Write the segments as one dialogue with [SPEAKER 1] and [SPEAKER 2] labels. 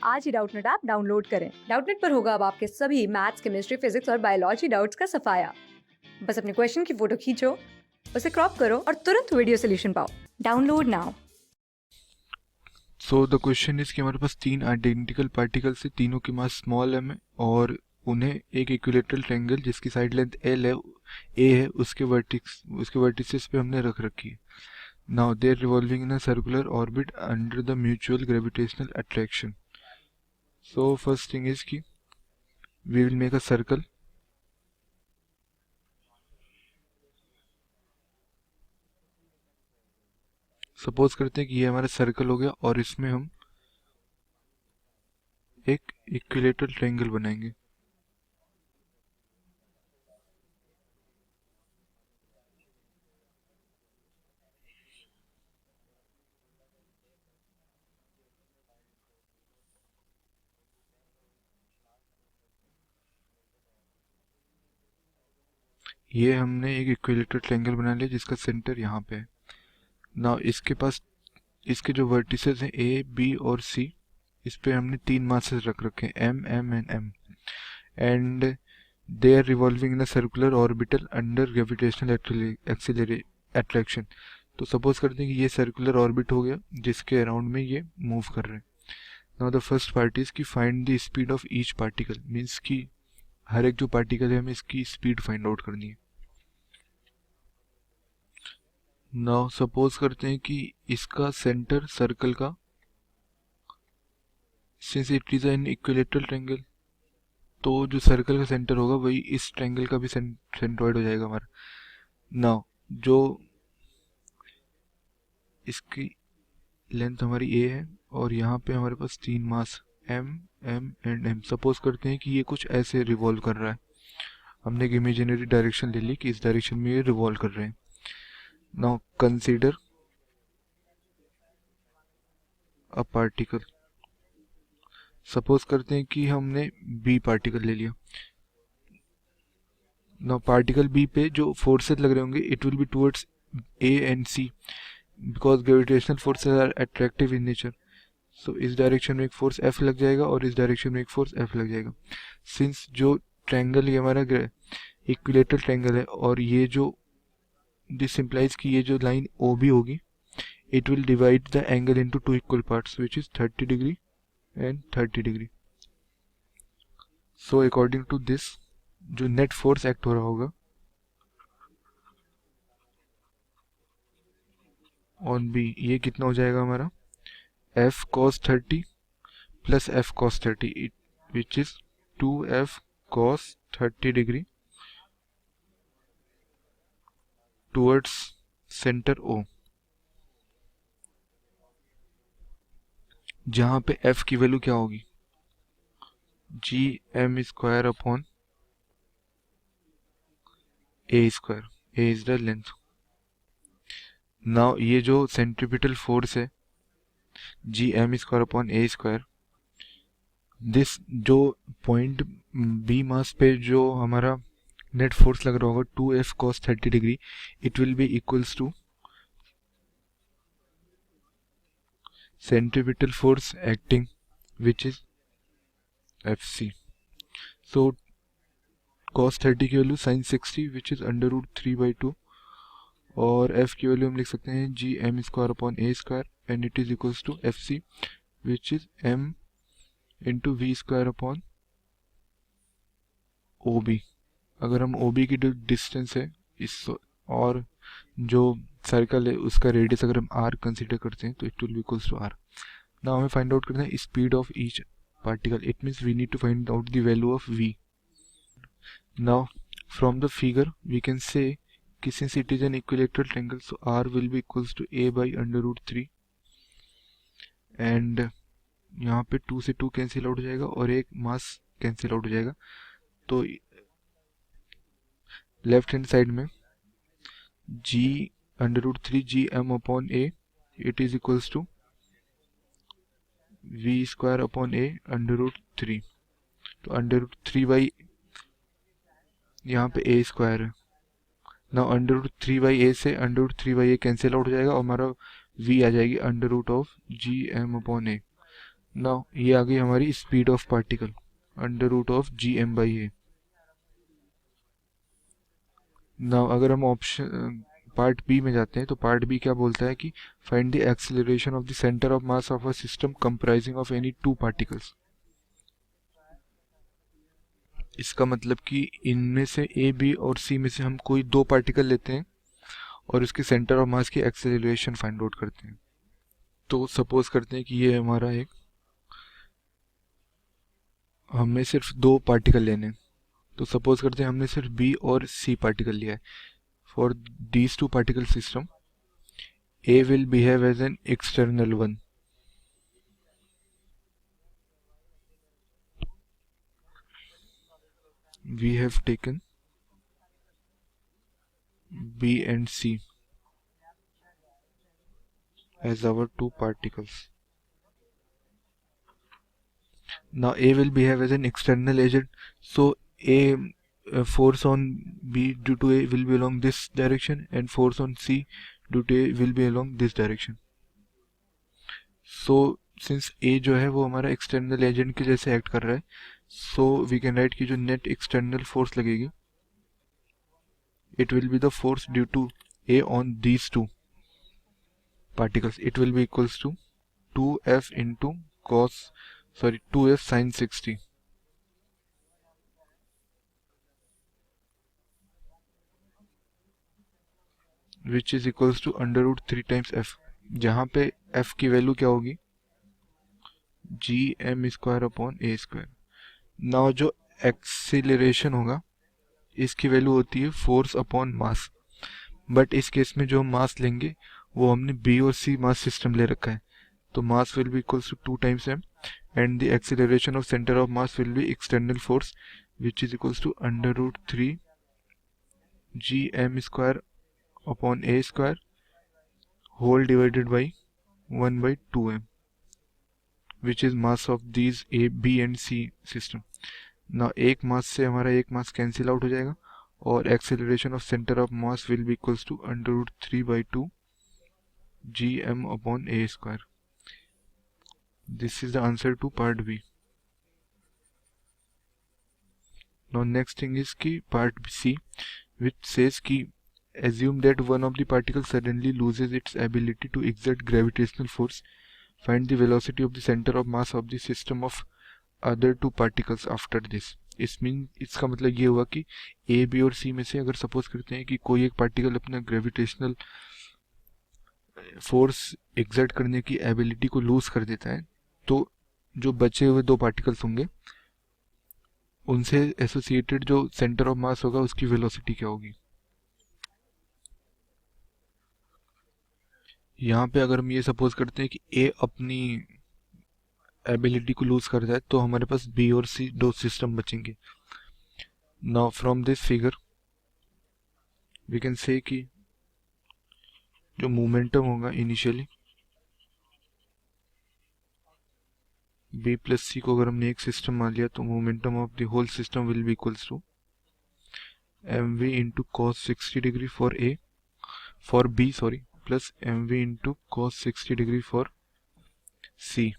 [SPEAKER 1] आज ही Doubtnut app download करें। Doubtnut पर होगा अब आपके सभी मैथ्स, केमिस्ट्री, फिजिक्स और बायोलॉजी डाउट्स का सफाया। बस अपने क्वेश्चन की फोटो खींचो, उसे क्रॉप करो और तुरंत वीडियो सोल्यूशन पाओ। Download now.
[SPEAKER 2] So the question is कि हमारे पास तीन आइडेंटिकल पार्टिकल्स है, तीनों की मास स्मॉल m है और उन्हें एक इक्विलेटरल ट्रायंगल जिसकी साइड लेंथ l है, a है, उसके वर्टिसेस पे हमने रख रखी है. Now they are revolving in a circular orbit under the mutual gravitational attraction. So first thing is कि we will make a circle. Suppose करते हैं कि ये हमारा सर्कल हो गया और इसमें हम एक इक्विलेटरल ट्रायंगल बनाएंगे. ये हमने एक इक्विलेटरल ट्रायंगल बना लिया जिसका सेंटर यहाँ पे है. नाउ इसके जो वर्टिसेस हैं ए, बी और सी, इस पे हमने तीन मासेस रख रखे हैं, M, M and M, and they are revolving in a circular orbital under gravitational attraction. तो सपोज करते हैं कि ये सर्कुलर ऑर्बिट हो गया जिसके अराउंड में ये मूव कर रहे हैं. Now the first part is कि find the speed of each particle, means कि हर एक जो पार्टिकल है हमें इसकी स्पीड फाइंड आउट करनी है. नाउ सपोज करते हैं कि इसका सेंटर सर्कल का, since it is an equilateral triangle, तो जो सर्कल का सेंटर होगा वही इस ट्रायंगल का भी सेंट्रॉइड हो जाएगा हमारा. नाउ जो इसकी लेंथ हमारी ए है और यहाँ पे हमारे पास तीन mass M, M and M. Suppose करते हैं कि ये कुछ ऐसे रिवॉल्व कर रहा है. हमने एक इमेजिनरी डायरेक्शन ले ली कि इस डायरेक्शन में ये रिवॉल्व कर रहे हैं. Now consider a particle. Suppose करते हैं कि हमने बी पार्टिकल ले लिया. नाउ पार्टिकल बी पे जो फोर्सेस लग रहे होंगे it will be towards A and C because gravitational forces are attractive in nature. So इस डायरेक्शन में एक फोर्स F लग जाएगा और इस डायरेक्शन में एक फोर्स F लग जाएगा. सिंस जो ट्रायंगल ये हमारा इक्विलेटरल ट्रायंगल है और ये जो दिस इम्प्लाइज कि ये जो लाइन OB होगी, it will divide the angle into two equal parts which is 30 degree and 30 degree. So according to this जो नेट फोर्स एक्ट हो रहा होगा ऑन बी, ये कितना हो जाएगा हमारा F cos 30 plus F cos 30 which is 2F cos 30 degree towards center O, जहाँ पे F की वैल्यू क्या होगी, G M square upon A square. A is the length. Now ये जो सेंट्रीपिटल फोर्स है G M square upon A square, this जो point B mass पे जो हमारा नेट फोर्स लग रहा होगा 2F cos 30 degree, it will be equals to centripetal force acting which is FC. So cos 30 की value sin 60 which is under root 3/2 और F की वैल्यू हम लिख सकते हैं G M square upon A square and it is equals to FC which is M into V square upon OB. अगर हम OB की जो डिस्टेंस है इस और जो सर्कल है उसका रेडियस अगर हम R कंसीडर करते हैं तो it will be equals to R. Now हमें फाइंड आउट करना है speed of each particle. It means we need to find out the value of V. Now from the figure we can say कि since it is an equilateral triangle so R will be equals to A by under root 3 and यहाँ पे 2 से 2 cancel out हो जाएगा और एक मास cancel out हो जाएगा. तो लेफ्ट हैंड साइड में G under root 3 G M upon A it is equals to V square upon A under root 3. तो अंडर रूट 3/, यहाँ पे ए स्क्वायर है. ना अंडर रूट 3/a से under root 3/a cancel out हो जाएगा और हमारा v आ जाएगी under root of G M upon A. Now ये आ गई हमारी speed of particle under root of gm/a। Now अगर हम ऑप्शन पार्ट बी में जाते हैं तो पार्ट बी क्या बोलता है कि find the acceleration of the centre of mass of a system comprising of any two particles. इसका मतलब कि इनमें से ए बी और सी में से हम कोई दो पार्टिकल लेते हैं और उसके सेंटर ऑफ मास की एक्सेलरेशन फाइंड आउट करते हैं। तो सपोज करते हैं कि ये हमारा एक, हमें सिर्फ दो पार्टिकल लेने हैं। तो सपोज करते हैं हमने सिर्फ बी और सी पार्टिकल लिया है। For these two particle system A will behave as an external one, we have taken B and C as our two particles. Now A will behave as an external agent, so A force on B due to A will be along this direction and force on C due to A will be along this direction. So since A जो है वो हमारा external agent के जैसे act कर रहा है, so we can write कि जो net external force लगेगी, it will be the force due to A on these two particles. It will be equals to 2F into 2F sin 60, which is equals to under root 3 times F, जहाँ पे F की value क्या होगी, gm square upon a square. Now जो acceleration होगा इसकी value होती है फोर्स अपॉन मास, बट इस केस में जो हम मास लेंगे वो हमने बी और सी मास सिस्टम ले रखा है, तो mass will be equals to 2 times m and the acceleration of center of mass will be external force which is equals to under root 3 gm square upon a square whole divided by 1 by 2m, which is mass of these a b and c system. now एक मास से हमारा एक मास cancel out हो जाएगा और acceleration of centre of mass will be equals to under root 3 by 2 gm upon a square. This is the answer to part B. Now next thing is ki part C, which says ki assume that one of the particles suddenly loses its ability to exert gravitational force. Find the velocity of the center of mass of the system of other two particles after this. इसका मतलब ये हुआ कि A B और सी में से अगर suppose करते हैं कि कोई एक पार्टिकल अपना ग्रेविटेशनल फोर्स एग्जर्ट करने की एबिलिटी को लूज कर देता है, तो जो बचे हुए दो पार्टिकल्स होंगे उनसे एसोसिएटेड जो सेंटर ऑफ मास होगा उसकी वेलोसिटी क्या होगी। यहाँ पे अगर हम ये सपोज करते हैं कि ए अपनी एबिलिटी को लूज करता है तो हमारे पास बी और सी दो सिस्टम बचेंगे। Now from this figure we can say कि जो मोमेंटम होगा इनिशियली बी प्लस सी को अगर हमने एक सिस्टम मान लिया तो momentum of the whole system will be equals to mv into cos 60 degree for B plus mv into cos 60 degree for C,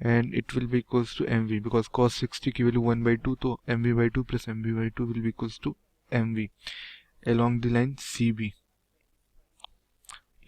[SPEAKER 2] and it will be equals to mv because cos 60 की value 1 by 2, तो mv by 2 plus mv by 2 will be equals to mv along the line CB।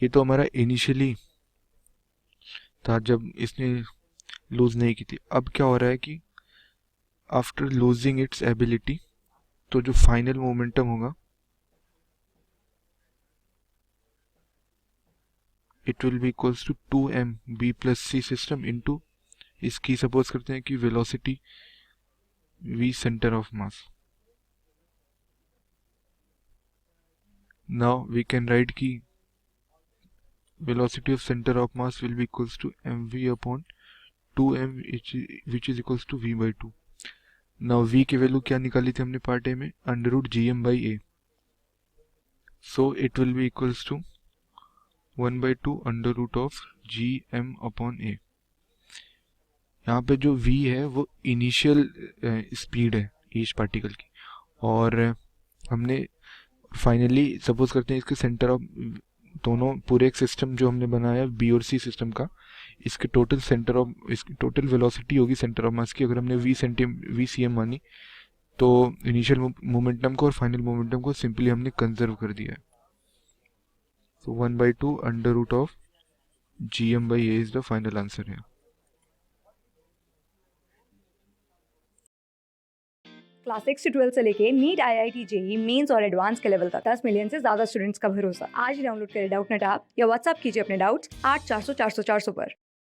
[SPEAKER 2] ये तो हमारा initially था जब इसने loose नहीं की थी। अब क्या हो रहा है कि आफ्टर लूजिंग इट्स एबिलिटी तो जो फाइनल मोमेंटम होगा it will be equals to 2m b plus C system into इसकी सपोज करते हैं कि velocity v centre of mass. Now we can write की velocity of center of mass will be equals to mv upon 2m which is equals to v by 2। now v की value क्या निकाली थी हमने part A में, under root gm by a, so it will be equals to 1 by 2 under root of gm upon a। यहाँ पे जो v है वो इनिशियल स्पीड है ईच पार्टिकल की, और हमने फाइनली सपोज करते हैं इसके सेंटर ऑफ दोनों पूरे एक सिस्टम जो हमने बनाया बी और सी सिस्टम का, इसकी टोटल वेलोसिटी होगी सेंटर ऑफ मास की, अगर हमने वी सी एम मानी, तो इनिशियल मोमेंटम को और फाइनल मोमेंटम को सिंपली हमने कंजर्व कर दिया है। So 1/2 under root of gm/a is the final answer है।
[SPEAKER 1] क्लास 6 से 12 से लेके नीट, IIT, जेई मेंस और एडवांस के लेवल तक 10 मिलियन से ज्यादा स्टूडेंट्स का भरोसा। आज ही डाउनलोड करें डाउटनेट ऐप या व्हाट्सएप कीजिए अपने डाउट्स 8400 400 400 पर।